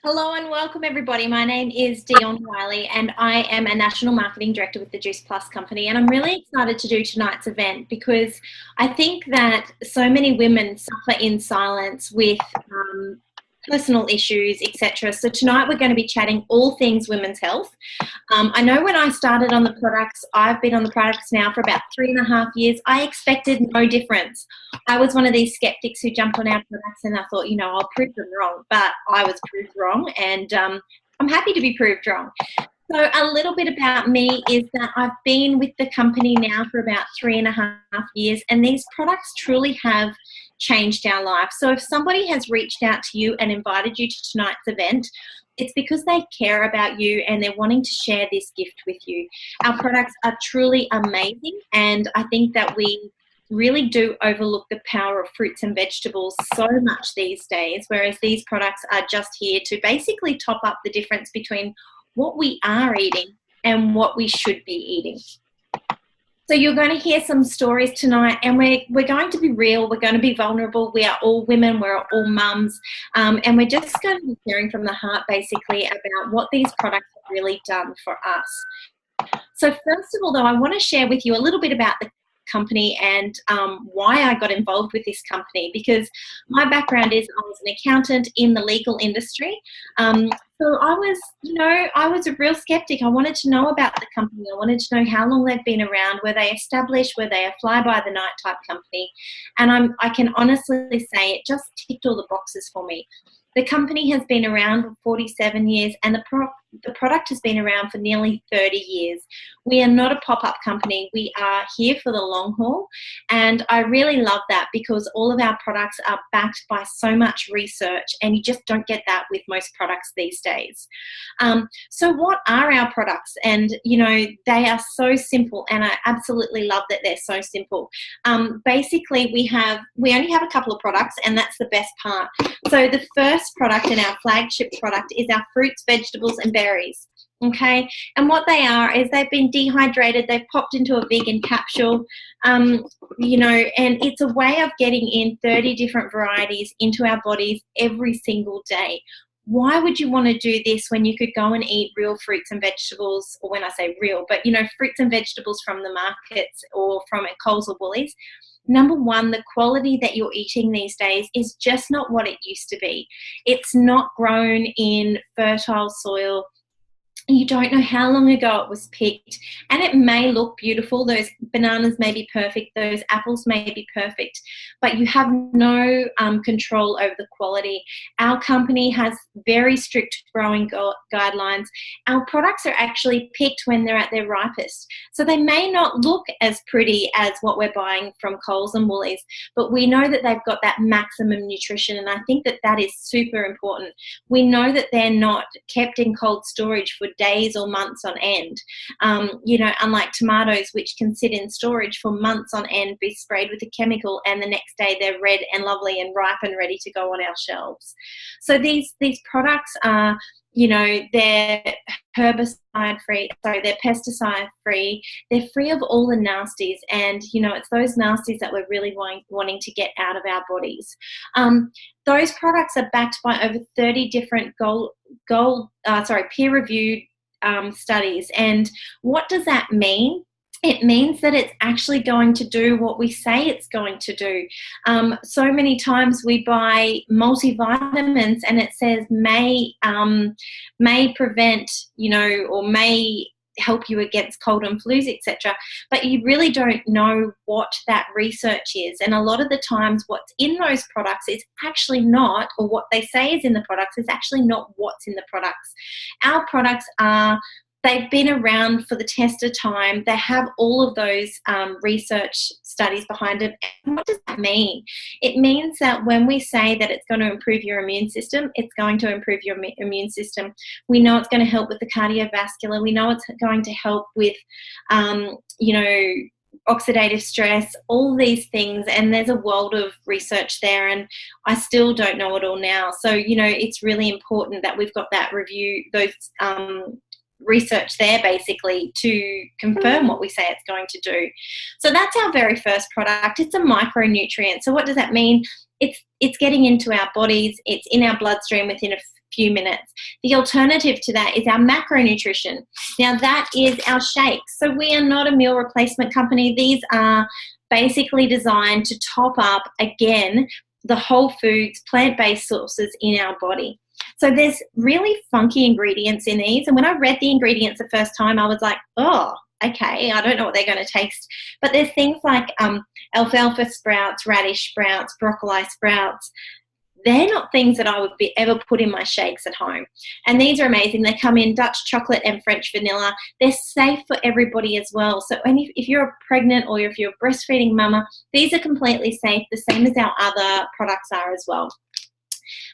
Hello and welcome everybody. My name is Deon Wylie and I am a National Marketing Director with the Juice Plus company, and I'm really excited to do tonight's event because I think that so many women suffer in silence with personal issues, etc. So tonight we're going to be chatting all things women's health. I know when I started on the products, I've been on the products now for about 3.5 years, I expected no difference. I was one of these skeptics who jumped on our products and I thought, you know, I'll prove them wrong, but I was proved wrong, and I'm happy to be proved wrong. So a little bit about me is that I've been with the company now for about 3.5 years, and these products truly have changed our life. So if somebody has reached out to you and invited you to tonight's event, it's because they care about you and they're wanting to share this gift with you. Our products are truly amazing, and I think that we really do overlook the power of fruits and vegetables so much these days, whereas these products are just here to basically top up the difference between what we are eating and what we should be eating. So you're going to hear some stories tonight, and we're going to be real, we're going to be vulnerable. We are all women, we're all mums, and we're just going to be hearing from the heart basically about what these products have really done for us. So first of all though, I want to share with you a little bit about the company and why I got involved with this company, because my background is I was an accountant in the legal industry. So I was a real skeptic. I wanted to know about the company. I wanted to know how long they've been around, were they established, were they a fly-by-the-night type company? And I can honestly say it just ticked all the boxes for me. The company has been around for 47 years, and the product has been around for nearly 30 years. We are not a pop-up company. We are here for the long haul, and I really love that because all of our products are backed by so much research, and you just don't get that with most products these days. So what are our products? And, you know, they are so simple, and I absolutely love that they're so simple. Basically, we only have a couple of products, and that's the best part. So the first product and our flagship product is our fruits, vegetables, and berries. Okay, and what they are is they've been dehydrated, they've popped into a vegan capsule, you know, and it's a way of getting in 30 different varieties into our bodies every single day. Why would you want to do this when you could go and eat real fruits and vegetables, or when I say real, but, you know, fruits and vegetables from the markets or from Coles or Woolies? Number one, the quality that you're eating these days is just not what it used to be. It's not grown in fertile soil. You don't know how long ago it was picked, and it may look beautiful. Those bananas may be perfect, those apples may be perfect, but you have no control over the quality. Our company has very strict growing guidelines. Our products are actually picked when they're at their ripest, so they may not look as pretty as what we're buying from Coles and Woolies, but we know that they've got that maximum nutrition, and I think that that is super important. We know that they're not kept in cold storage for days or months on end, you know, unlike tomatoes, which can sit in storage for months on end, be sprayed with a chemical, and the next day they're red and lovely and ripe and ready to go on our shelves. So these products are, you know, they're herbicide free, sorry, they're pesticide free, they're free of all the nasties, and, you know, it's those nasties that we're really wanting to get out of our bodies. Those products are backed by over 30 different peer-reviewed studies. And what does that mean? It means that it's actually going to do what we say it's going to do. So many times we buy multivitamins and it says may prevent, you know, or may help you against cold and flus, etc. But you really don't know what that research is. And a lot of the times what's in those products is actually not, or what they say is in the products is actually not what's in the products. Our products they've been around for the test of time. They have all of those research studies behind it. And what does that mean? It means that when we say that it's going to improve your immune system, it's going to improve your immune system. We know it's going to help with the cardiovascular. We know it's going to help with, you know, oxidative stress, all these things, and there's a world of research there, and I still don't know it all now. So, you know, it's really important that we've got that review, those research there basically to confirm what we say it's going to do. So that's our very first product. It's a micronutrient. So what does that mean? it's getting into our bodies. It's in our bloodstream within a few minutes. The alternative to that is our macronutrition. Now, that is our shakes. So we are not a meal replacement company. These are basically designed to top up, again, the whole foods, plant-based sources in our body. So there's really funky ingredients in these. And when I read the ingredients the first time, I was like, oh, okay, I don't know what they're going to taste. But there's things like alfalfa sprouts, radish sprouts, broccoli sprouts. They're not things that I would ever put in my shakes at home. And these are amazing. They come in Dutch chocolate and French vanilla. They're safe for everybody as well. So if you're pregnant or if you're a breastfeeding mama, these are completely safe, the same as our other products are as well.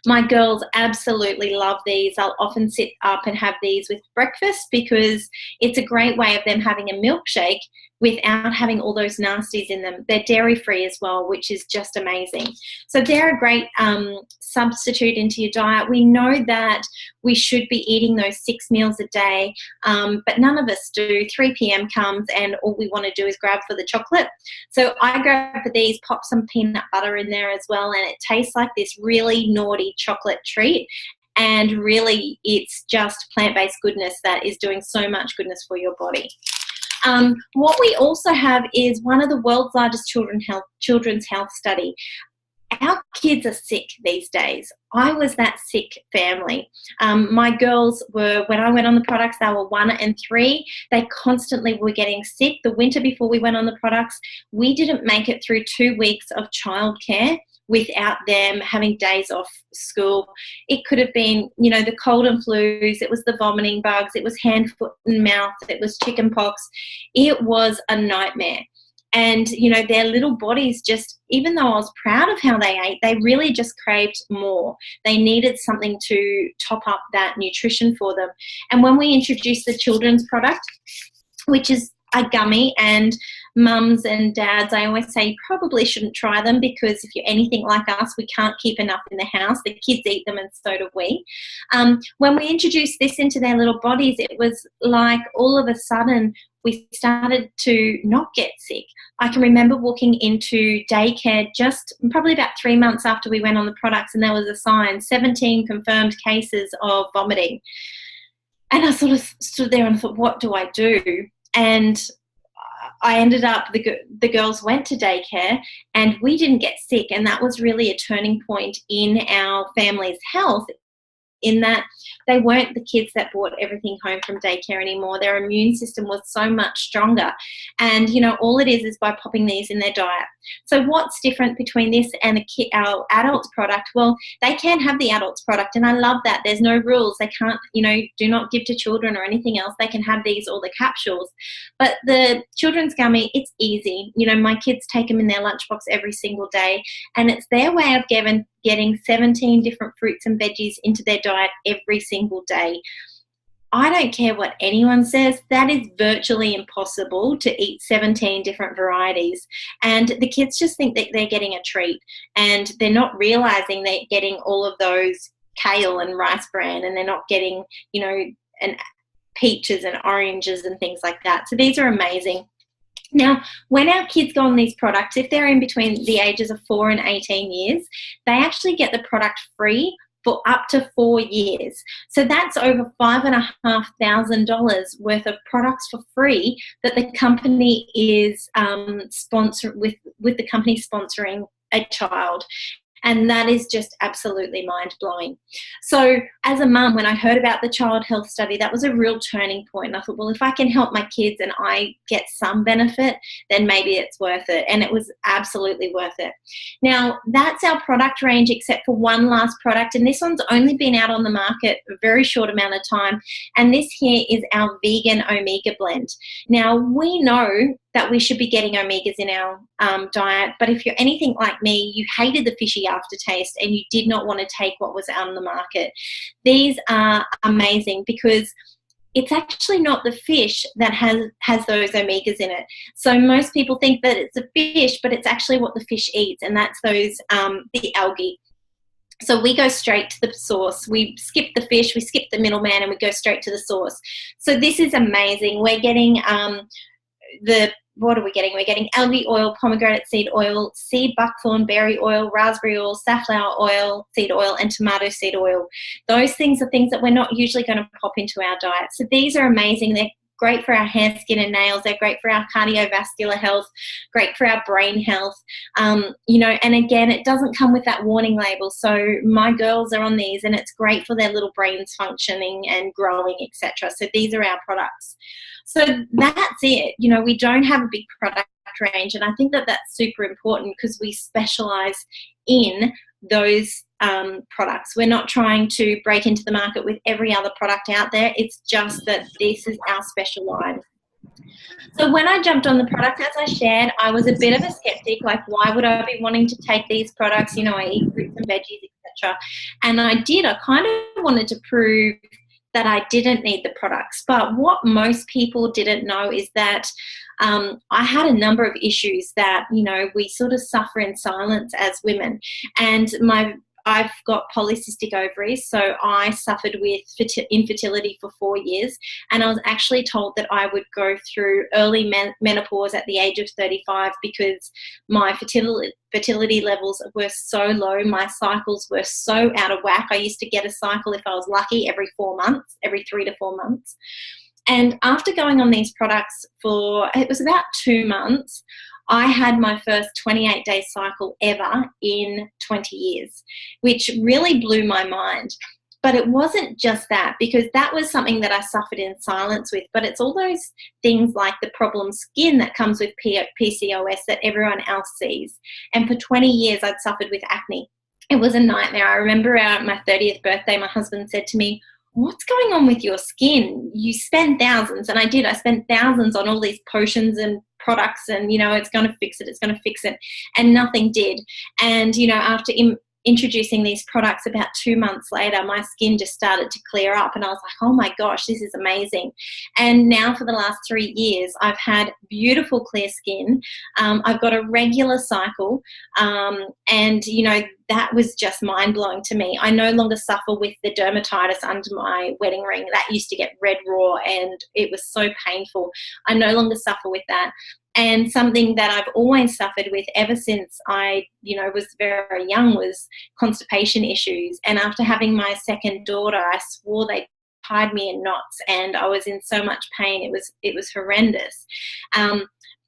My girls absolutely love these. I'll often sit up and have these with breakfast because it's a great way of them having a milkshake without having all those nasties in them. They're dairy-free as well, which is just amazing. So they're a great substitute into your diet. We know that we should be eating those 6 meals a day, but none of us do. 3 p.m. comes and all we want to do is grab for the chocolate. So I grab for these, pop some peanut butter in there as well, and it tastes like this really naughty chocolate treat. And really, it's just plant-based goodness that is doing so much goodness for your body. What we also have is one of the world's largest children's health study. Our kids are sick these days. I was that sick family. My girls were, when I went on the products, they were 1 and 3. They constantly were getting sick. The winter before we went on the products, we didn't make it through 2 weeks of childcare without them having days off school. It could have been, the cold and flus, it was the vomiting bugs, it was hand, foot and mouth, it was chicken pox. It was a nightmare. And, their little bodies just, even though I was proud of how they ate, they really just craved more. They needed something to top up that nutrition for them. And when we introduced the children's product, which is a gummy, and mums and dads, I always say you probably shouldn't try them because if you're anything like us, we can't keep enough in the house. The kids eat them and so do we. When we introduced this into their little bodies, it was like all of a sudden we started to not get sick. I can remember walking into daycare just probably about 3 months after we went on the products, and there was a sign, 17 confirmed cases of vomiting. And I sort of stood there and thought, what do I do? And I ended up, the girls went to daycare and we didn't get sick. And that was really a turning point in our family's health, in that they weren't the kids that brought everything home from daycare anymore. Their immune system was so much stronger. And, all it is by popping these in their diet. So what's different between this and our adults product? Well, they can have the adults product, and I love that. There's no rules. They can't, do not give to children or anything else. They can have these or the capsules. But the children's gummy, it's easy. My kids take them in their lunchbox every single day, and it's their way of getting 17 different fruits and veggies into their diet every single day. I don't care what anyone says, that is virtually impossible to eat 17 different varieties. And the kids just think that they're getting a treat, and they're not realizing they're getting all of those kale and rice bran, and they're not getting, and peaches and oranges and things like that. So these are amazing. Now, when our kids go on these products, if they're in between the ages of 4 and 18 years, they actually get the product free for up to 4 years. So that's over $5,500 worth of products for free that the company is with the company sponsoring a child. And that is just absolutely mind-blowing. So as a mum, when I heard about the child health study, that was a real turning point. And I thought, well, if I can help my kids and I get some benefit, then maybe it's worth it. And it was absolutely worth it. Now, that's our product range except for one last product. And this one's only been out on the market a very short amount of time. And this here is our vegan omega blend. Now, we know that we should be getting omegas in our diet, but if you're anything like me, you hated the fishy aftertaste and you did not want to take what was out on the market. These are amazing because it's actually not the fish that has those omegas in it. So most people think that it's a fish, but it's actually what the fish eats, and that's those the algae. So we go straight to the source. We skip the fish, we skip the middleman, and we go straight to the source. So this is amazing. We're getting what are we getting? We're getting algae oil, pomegranate seed oil, seed buckthorn berry oil, raspberry oil, safflower oil, seed oil, and tomato seed oil. Those things are things that we're not usually going to pop into our diet. So these are amazing. They're great for our hair, skin, and nails. They're great for our cardiovascular health, great for our brain health. And again, it doesn't come with that warning label. So my girls are on these, and it's great for their little brains functioning and growing, etc. So these are our products. So that's it. We don't have a big product range, and I think that that's super important because we specialize in those products. We're not trying to break into the market with every other product out there. It's just that this is our special line. So when I jumped on the product, as I shared, I was a bit of a skeptic, like why would I be wanting to take these products? I eat fruits and veggies, etc. And I kind of wanted to prove that I didn't need the products. But what most people didn't know is that I had a number of issues that, we sort of suffer in silence as women. And I've got polycystic ovaries, so I suffered with infertility for 4 years, and I was actually told that I would go through early menopause at the age of 35 because my fertility levels were so low, my cycles were so out of whack. I used to get a cycle, if I was lucky, every 4 months, every 3 to 4 months. And after going on these products it was about 2 months, I had my first 28-day cycle ever in 20 years, which really blew my mind. But it wasn't just that, because that was something that I suffered in silence with, but it's all those things like the problem skin that comes with PCOS that everyone else sees. And for 20 years, I'd suffered with acne. It was a nightmare. I remember at my 30th birthday, my husband said to me, "What's going on with your skin? You spend thousands." And I did. I spent thousands on all these potions and products and, it's going to fix it. It's going to fix it. And nothing did. And, after introducing these products about 2 months later, my skin just started to clear up, and I was like, oh my gosh, this is amazing. And now for the last 3 years, I've had beautiful clear skin. I've got a regular cycle, and that was just mind-blowing to me. I no longer suffer with the dermatitis under my wedding ring. That used to get red raw, and it was so painful. I no longer suffer with that. And something that I've always suffered with ever since I, was very young was constipation issues. And after having my second daughter, I swore they tied me in knots, and I was in so much pain. It was horrendous.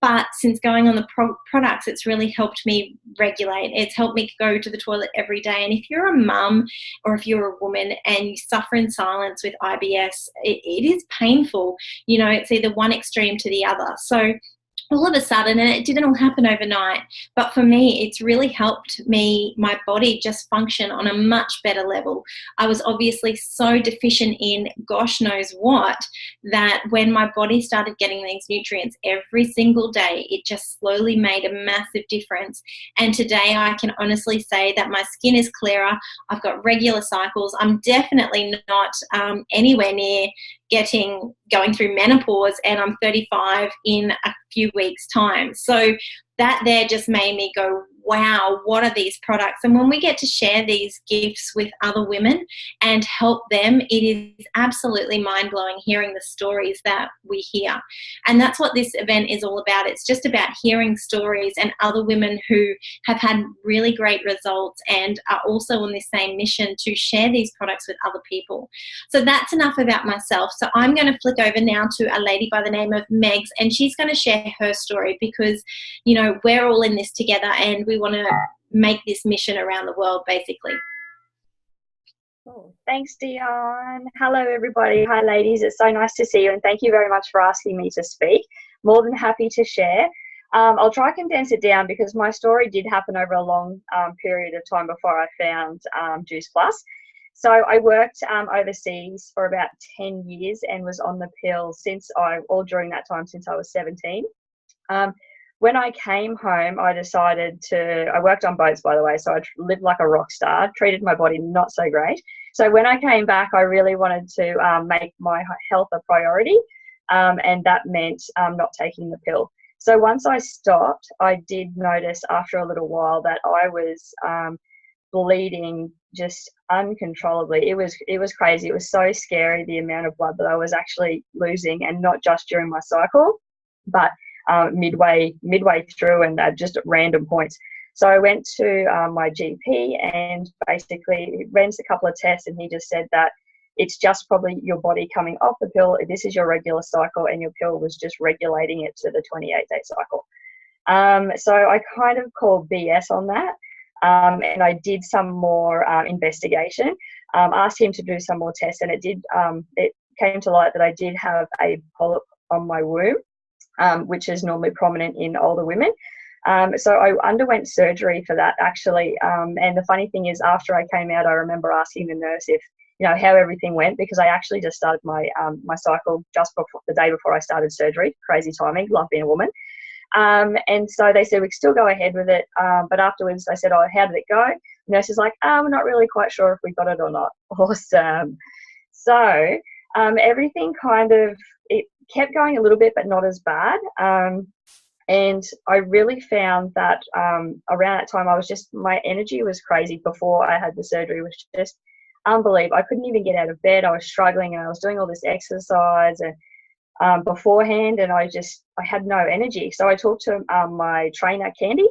But since going on the products, it's really helped me regulate. It's helped me go to the toilet every day. And if you're a mum or if you're a woman and you suffer in silence with IBS, it is painful. It's either one extreme to the other. So all of a sudden, and it didn't all happen overnight, but for me, it's really helped my body just function on a much better level. I was obviously so deficient in gosh knows what, that when my body started getting these nutrients every single day, it just slowly made a massive difference. And today I can honestly say that my skin is clearer. I've got regular cycles. I'm definitely not anywhere near going through menopause, and I'm 35 in a few weeks' time. So that there just made me go, wow, what are these products? And when we get to share these gifts with other women and help them, it is absolutely mind-blowing hearing the stories that we hear. And that's what this event is all about. It's just about hearing stories and other women who have had really great results and are also on this same mission to share these products with other people. So that's enough about myself. So I'm going to flick over now to a lady by the name of Megs, and she's going to share her story because, we're all in this together and we want to make this mission around the world, basically. Cool. Thanks, Deon. Hello, everybody. Hi, ladies. It's so nice to see you, and thank you very much for asking me to speak. More than happy to share. I'll try to condense it down because my story did happen over a long period of time before I found Juice Plus. So I worked overseas for about 10 years and was on the pill during that time since I was 17. When I came home, I worked on boats, by the way, so I lived like a rock star, treated my body not so great. So when I came back, I really wanted to make my health a priority, and that meant not taking the pill. So once I stopped, I did notice after a little while that I was bleeding just uncontrollably. It was crazy. It was so scary, the amount of blood that I was actually losing, and not just during my cycle, but midway through, and just at random points. So I went to my GP and basically ran a couple of tests, and he just said that it's just probably your body coming off the pill. This is your regular cycle, and your pill was just regulating it to the 28-day cycle. So I kind of called BS on that, and I did some more investigation, asked him to do some more tests, and it came to light that I did have a polyp on my womb, which is normally prominent in older women. So I underwent surgery for that, actually. And the funny thing is, after I came out, I remember asking the nurse if, how everything went, because I actually just started my cycle just before, the day before I started surgery. Crazy timing, love being a woman. And so they said we could still go ahead with it. But afterwards I said, oh, how did it go? The nurse is like, we're not really quite sure if we got it or not. Awesome. So everything it kept going a little bit, but not as bad. And I really found that around that time, my energy was crazy before I had the surgery. It was just unbelievable. I couldn't even get out of bed. I was struggling, and I was doing all this exercise and beforehand, and I had no energy. So I talked to my trainer, Candy,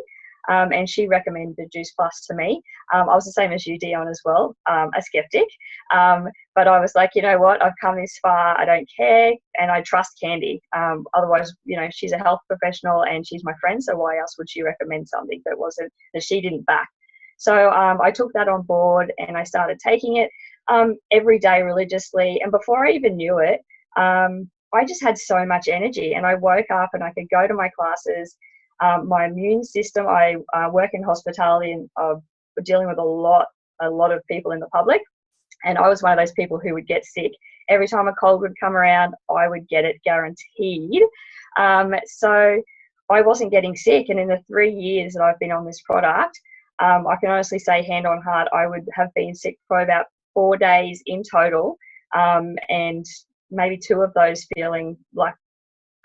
and she recommended Juice Plus to me. I was the same as you, Deon, as well, a skeptic. But I was like, you know what, I've come this far, I don't care, and I trust Candy. Otherwise, she's a health professional and she's my friend, so why else would she recommend something that she didn't back? So I took that on board, and I started taking it every day religiously. And before I even knew it, I just had so much energy, and I woke up and I could go to my classes. My immune system, I work in hospitality, and dealing with a lot of people in the public. And I was one of those people who would get sick. Every time a cold would come around, I would get it guaranteed. So I wasn't getting sick. And in the 3 years that I've been on this product, I can honestly say, hand on heart, I would have been sick for about 4 days in total, and maybe 2 of those feeling like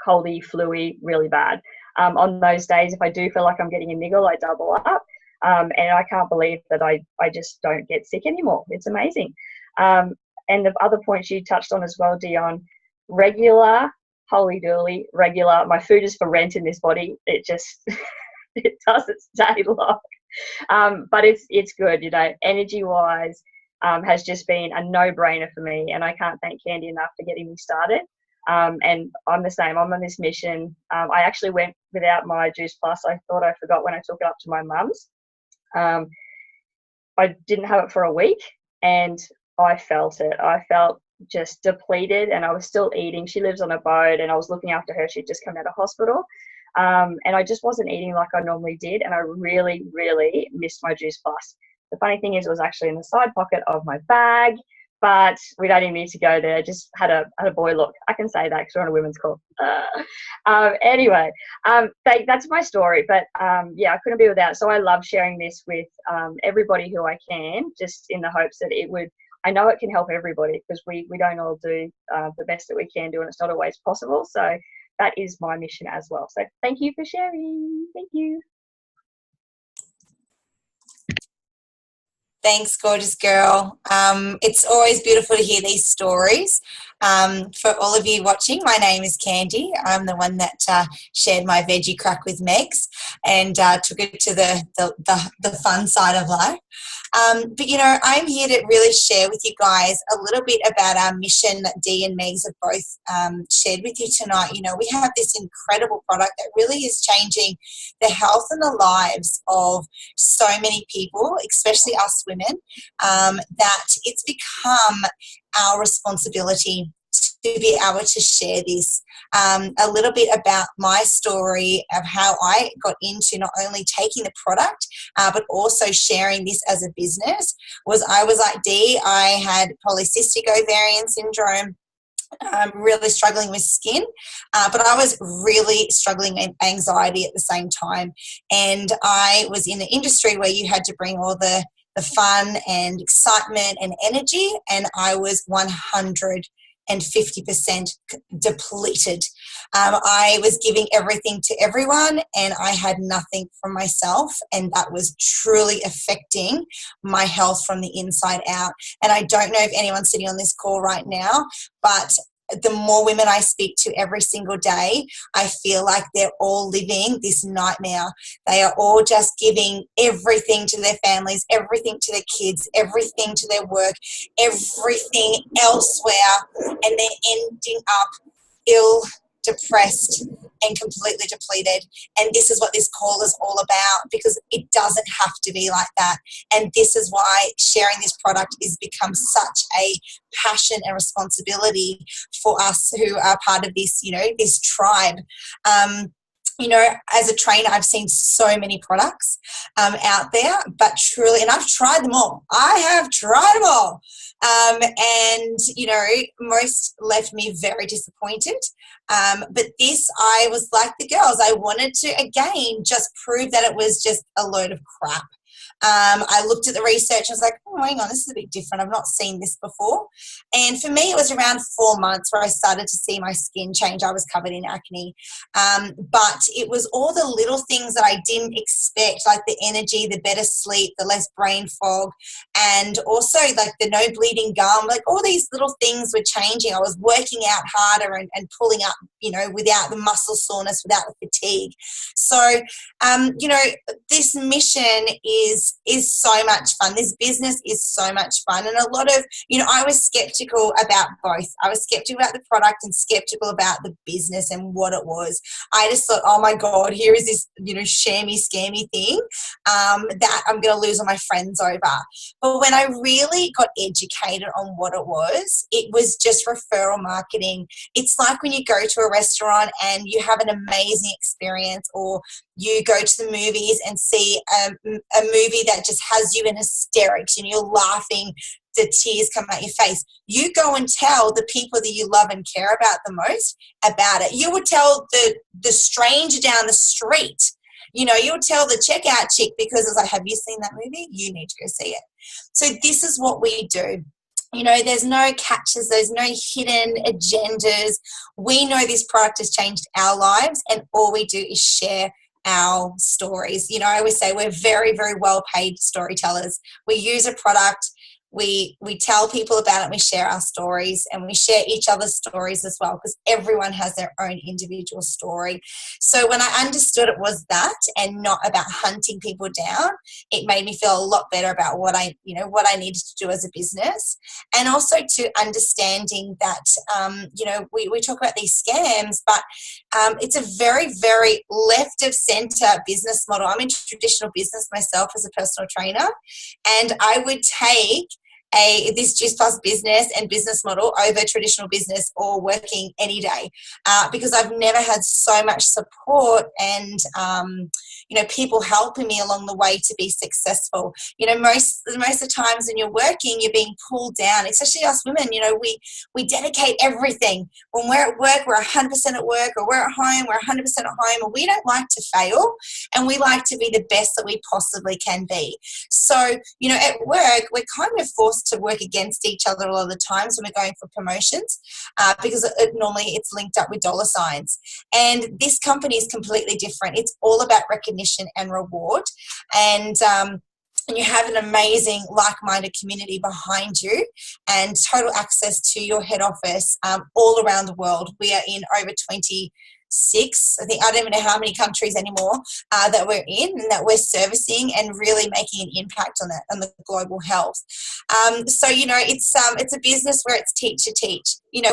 coldy, flu-y, really bad. On those days, if I do feel like I'm getting a niggle, I double up. And I can't believe that I just don't get sick anymore. It's amazing. And the other points you touched on as well, Deon, regular, holy dooly, regular. My food is for rent in this body. It just, it doesn't stay long. But it's good, energy-wise. Has just been a no-brainer for me, and I can't thank Candy enough for getting me started. And I'm the same. I'm on this mission. I actually went without my Juice Plus. I thought I forgot when I took it up to my mum's. I didn't have it for a week, and I felt it. I felt just depleted, and I was still eating. She lives on a boat, and I was looking after her. She'd just come out of hospital. And I just wasn't eating like I normally did, and I really, really missed my Juice Plus. The funny thing is, it was actually in the side pocket of my bag, but we don't even need to go there. Just had a boy look. I can say that because we're on a women's call. Anyway, that's my story. But yeah, I couldn't be without. So I love sharing this with everybody who I can, just in the hopes that it would. I know it can help everybody, because we don't all do the best that we can do, and it's not always possible. So that is my mission as well. So thank you for sharing. Thank you. Thanks, gorgeous girl. It's always beautiful to hear these stories. For all of you watching, my name is Candy. I'm the one that shared my veggie crack with Megs and took it to the fun side of life. But, I'm here to really share with you guys a little bit about our mission that Dee and Megs have both shared with you tonight. We have this incredible product that really is changing the health and the lives of so many people, especially us women, that it's become our responsibility to be able to share this. A little bit about my story of how I got into not only taking the product, but also sharing this as a business. I was like Dee, I had polycystic ovarian syndrome, really struggling with skin, but I was really struggling with anxiety at the same time. And I was in the industry where you had to bring all the fun and excitement and energy, and I was 150% depleted. I was giving everything to everyone, and I had nothing for myself, and that was truly affecting my health from the inside out. And I don't know if anyone's sitting on this call right now, but the more women I speak to every single day, I feel like they're all living this nightmare. They are all just giving everything to their families, everything to their kids, everything to their work, everything elsewhere, and they're ending up ill, depressed, and completely depleted. And this is what this call is all about, because it doesn't have to be like that. And this is why sharing this product has become such a passion and responsibility for us who are part of this, this tribe. As a trainer, I've seen so many products out there, but truly, and I've tried them all. I have tried them all. Most left me very disappointed. But this, I was like the girls. I wanted to, again, just prove that it was just a load of crap. I looked at the research. I was like, oh, hang on, this is a bit different. I've not seen this before. And for me, it was around 4 months where I started to see my skin change. I was covered in acne. But it was all the little things that I didn't expect, like the energy, the better sleep, the less brain fog, and also like the no bleeding gum. Like all these little things were changing. I was working out harder and pulling up, without the muscle soreness, without the fatigue. So, this mission is so much fun. This business is so much fun. And a lot of, I was skeptical about both. I was skeptical about the product and skeptical about the business and what it was. I just thought, oh my God, here is this, shammy, scammy thing that I'm going to lose all my friends over. But when I really got educated on what it was just referral marketing. It's like when you go to a restaurant and you have an amazing experience, or you go to the movies and see a movie that just has you in hysterics and you're laughing, the tears come out your face. You go and tell the people that you love and care about the most about it. You would tell the stranger down the street. You would tell the checkout chick, because it's like, have you seen that movie? You need to go see it. So this is what we do. There's no catches, there's no hidden agendas. We know this product has changed our lives, and all we do is share our stories. I always say we're very, very well paid storytellers. We use a product, we tell people about it, we share our stories, and we share each other's stories as well, because everyone has their own individual story. So when I understood it was that and not about hunting people down, it made me feel a lot better about what I needed to do as a business. And also to understanding that, we talk about these scams, but it's a very, very left of center business model. I'm in traditional business myself as a personal trainer, and I would take this Juice Plus business and business model over traditional business or working any day, because I've never had so much support and people helping me along the way to be successful. Most of the times when you're working, you're being pulled down, especially us women. We dedicate everything. When we're at work, we're 100% at work, or we're at home, we're 100% at home, and we don't like to fail, and we like to be the best that we possibly can be. So, at work, we're kind of forced to work against each other a lot of the times when we're going for promotions, because normally it's linked up with dollar signs. And this company is completely different. It's all about recognition and reward. And you have an amazing like-minded community behind you, and total access to your head office all around the world. We are in over 26, I don't even know how many countries anymore that we're in, and that we're servicing and really making an impact on the global health. So it's a business where it's teach.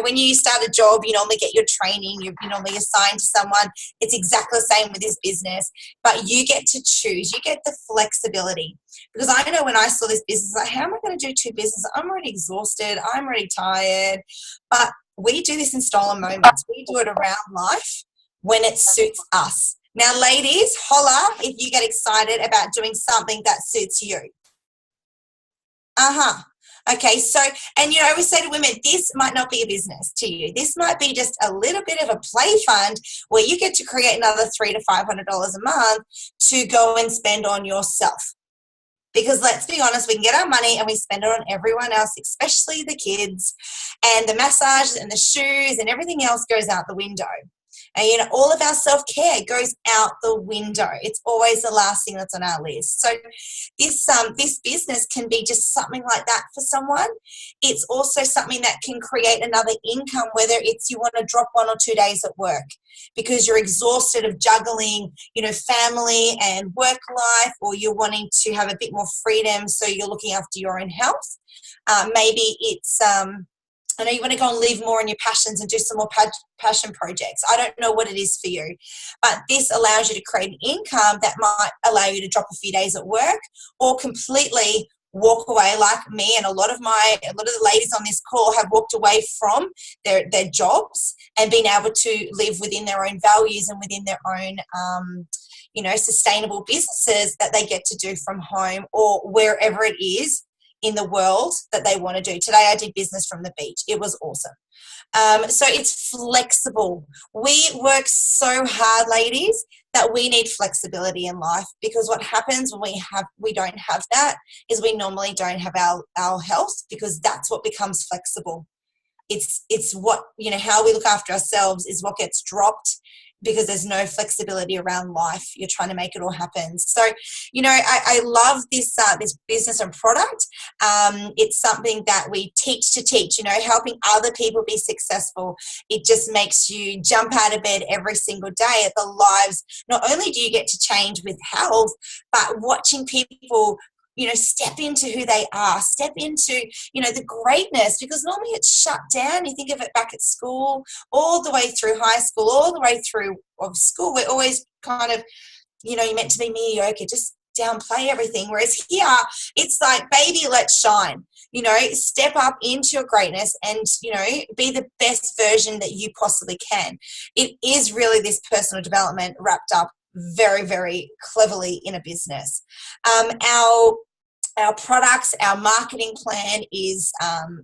When you start a job, you normally get your training, you're normally assigned to someone. It's exactly the same with this business, but you get to choose. You get the flexibility. Because I know when I saw this business, like, how am I going to do two businesses? I'm already exhausted. I'm already tired. But we do this in stolen moments. We do it around life when it suits us. Now, ladies, holla if you get excited about doing something that suits you. Okay, so, and I always say to women, this might not be a business to you. This might be just a little bit of a play fund where you get to create another $300 to $500 a month to go and spend on yourself. Because let's be honest, we can get our money and we spend it on everyone else, especially the kids, and the massage and the shoes and everything else goes out the window. And, you know, all of our self-care goes out the window. It's always the last thing that's on our list. So this business can be just something like that for someone. It's also something that can create another income, whether it's you want to drop 1 or 2 days at work because you're exhausted of juggling, you know, family and work life, or you're wanting to have a bit more freedom, so you're looking after your own health. Maybe it's I know you want to go and live more in your passions and do some more passion projects. I don't know what it is for you, but this allows you to create an income that might allow you to drop a few days at work or completely walk away, like me and a lot of the ladies on this call have walked away from their jobs and been able to live within their own values and within their own you know, sustainable businesses that they get to do from home or wherever it is in the world that they want to do. Today I did business from the beach. It was awesome. So it's flexible. We work so hard, ladies, that we need flexibility in life, because what happens when we don't have that is we normally don't have our health, because that's what becomes flexible. It's what, you know, how we look after ourselves is what gets dropped, because there's no flexibility around life. You're trying to make it all happen. So, you know, I love this business and product. It's something that we teach, you know, helping other people be successful. It just makes you jump out of bed every single day at the lives. Not only do you get to change with health, but watching people, you know, step into who they are, step into, you know, the greatness, because normally it's shut down. You think of it back at school, all the way through high school, all the way through of school. We're always kind of, you know, you're meant to be mediocre, just downplay everything. Whereas here, it's like, baby, let's shine. You know, step up into your greatness and, you know, be the best version that you possibly can. It is really this personal development wrapped up very, very cleverly in a business. Our products, our marketing plan is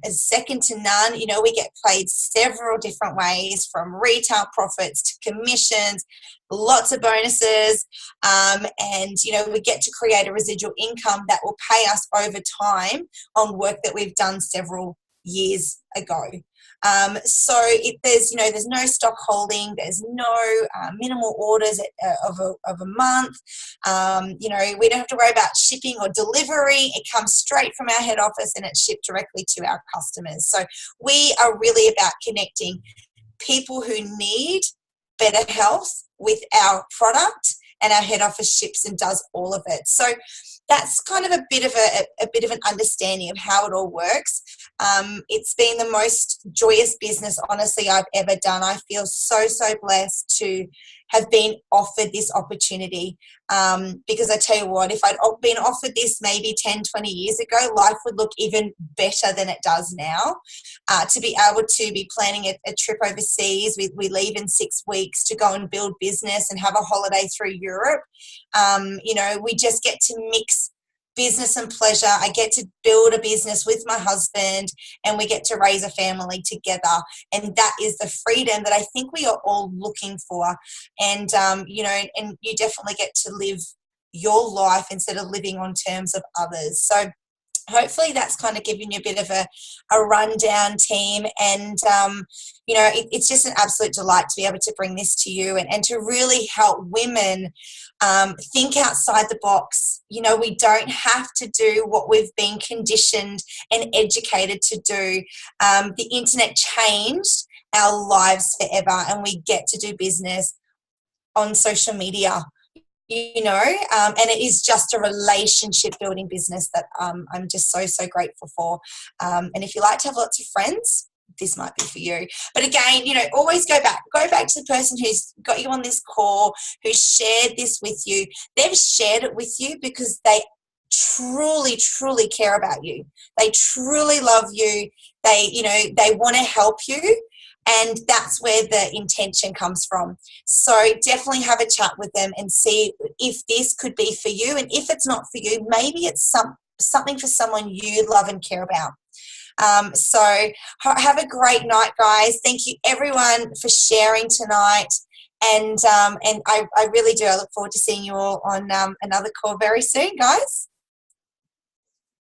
second to none. You know, we get paid several different ways, from retail profits to commissions, lots of bonuses, and, you know, we get to create a residual income that will pay us over time on work that we've done several years ago. So there's no stock holding, there's no minimal orders of a month. You know, we don't have to worry about shipping or delivery. It comes straight from our head office and it's shipped directly to our customers. So we are really about connecting people who need better health with our product, and our head office ships and does all of it. So that's kind of a bit of an understanding of how it all works. It's been the most joyous business, honestly, I've ever done. I feel so, so blessed to have been offered this opportunity, because I tell you what, if I'd been offered this maybe 10, 20 years ago, life would look even better than it does now. To be able to be planning a trip overseas, we leave in 6 weeks to go and build business and have a holiday through Europe. You know, we just get to mix business and pleasure. I get to build a business with my husband, and we get to raise a family together. And that is the freedom that I think we are all looking for. And, you know, and you definitely get to live your life instead of living on terms of others. So hopefully that's kind of giving you a bit of a rundown, team. And, you know, it's just an absolute delight to be able to bring this to you and to really help women think outside the box. You know, we don't have to do what we've been conditioned and educated to do. The internet changed our lives forever, and we get to do business on social media. You know, and it is just a relationship building business that I'm just so, so grateful for. And if you like to have lots of friends, this might be for you. But again, you know, always go back to the person who's got you on this call, who shared this with you. They've shared it with you because they truly, truly care about you. They truly love you. They, you know, they want to help you. And that's where the intention comes from. So definitely have a chat with them and see if this could be for you. And if it's not for you, maybe it's something for someone you love and care about. So have a great night, guys. Thank you, everyone, for sharing tonight. And I really do. I look forward to seeing you all on another call very soon, guys.